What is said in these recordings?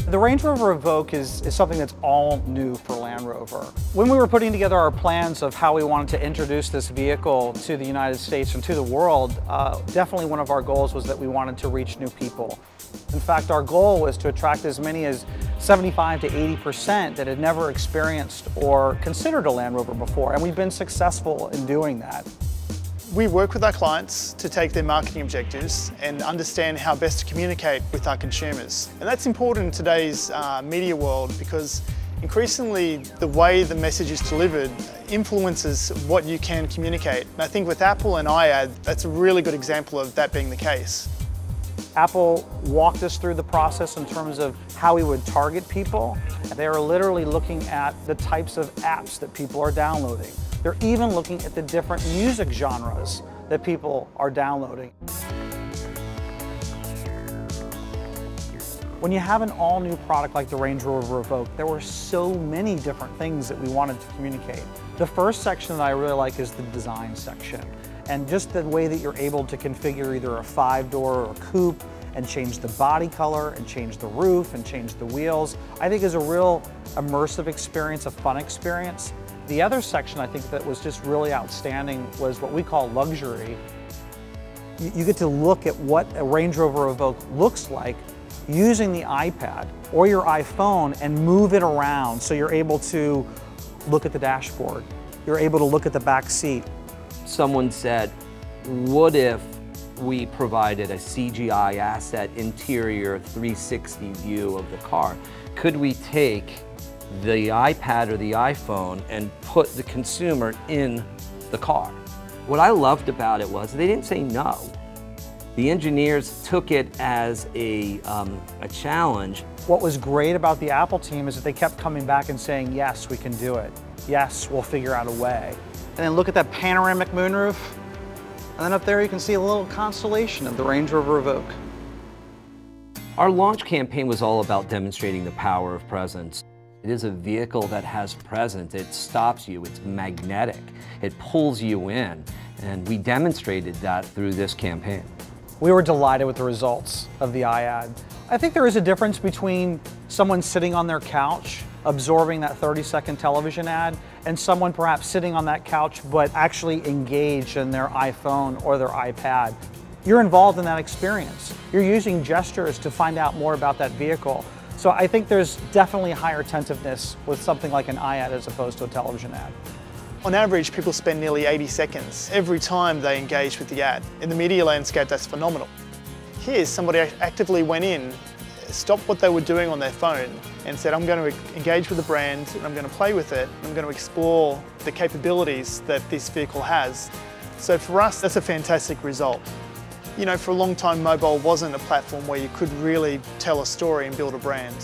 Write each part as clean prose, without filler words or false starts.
The Range Rover Evoque is something that's all new for Land Rover. When we were putting together our plans of how we wanted to introduce this vehicle to the United States and to the world, definitely one of our goals was that we wanted to reach new people. In fact, our goal was to attract as many as 75 to 80% that had never experienced or considered a Land Rover before, and we've been successful in doing that. We work with our clients to take their marketing objectives and understand how best to communicate with our consumers. And that's important in today's media world because increasingly the way the message is delivered influences what you can communicate. And I think with Apple and iAd, that's a really good example of that being the case. Apple walked us through the process in terms of how we would target people. They are literally looking at the types of apps that people are downloading. They're even looking at the different music genres that people are downloading. When you have an all-new product like the Range Rover Evoque, there were so many different things that we wanted to communicate. The first section that I really like is the design section. And just the way that you're able to configure either a 5-door or a coupe and change the body color and change the roof and change the wheels, I think is a real immersive experience, a fun experience. The other section I think that was just really outstanding was what we call luxury. You get to look at what a Range Rover Evoque looks like using the iPad or your iPhone and move it around so you're able to look at the dashboard. You're able to look at the back seat. Someone said, what if we provided a CGI asset interior 360 view of the car? Could we take the iPad or the iPhone and put the consumer in the car? What I loved about it was they didn't say no. The engineers took it as a challenge. What was great about the Apple team is that they kept coming back and saying, yes, we can do it. Yes, we'll figure out a way. And then look at that panoramic moonroof. And then up there you can see a little constellation of the Range Rover Evoque. Our launch campaign was all about demonstrating the power of presence. It is a vehicle that has presence. It stops you. It's magnetic. It pulls you in. And we demonstrated that through this campaign. We were delighted with the results of the iAd. I think there is a difference between someone sitting on their couch absorbing that 30-second television ad and someone perhaps sitting on that couch but actually engaged in their iPhone or their iPad. You're involved in that experience. You're using gestures to find out more about that vehicle. So I think there's definitely a higher attentiveness with something like an iAd as opposed to a television ad. On average, people spend nearly 80 seconds every time they engage with the ad. In the media landscape, that's phenomenal. Here, somebody actively went in, stopped what they were doing on their phone and said, I'm going to engage with the brand, and I'm going to play with it, and I'm going to explore the capabilities that this vehicle has. So for us, that's a fantastic result. You know, for a long time, mobile wasn't a platform where you could really tell a story and build a brand.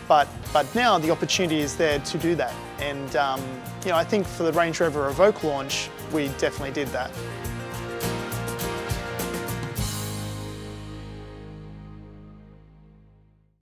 But now the opportunity is there to do that. And you know, I think for the Range Rover Evoque launch, we definitely did that.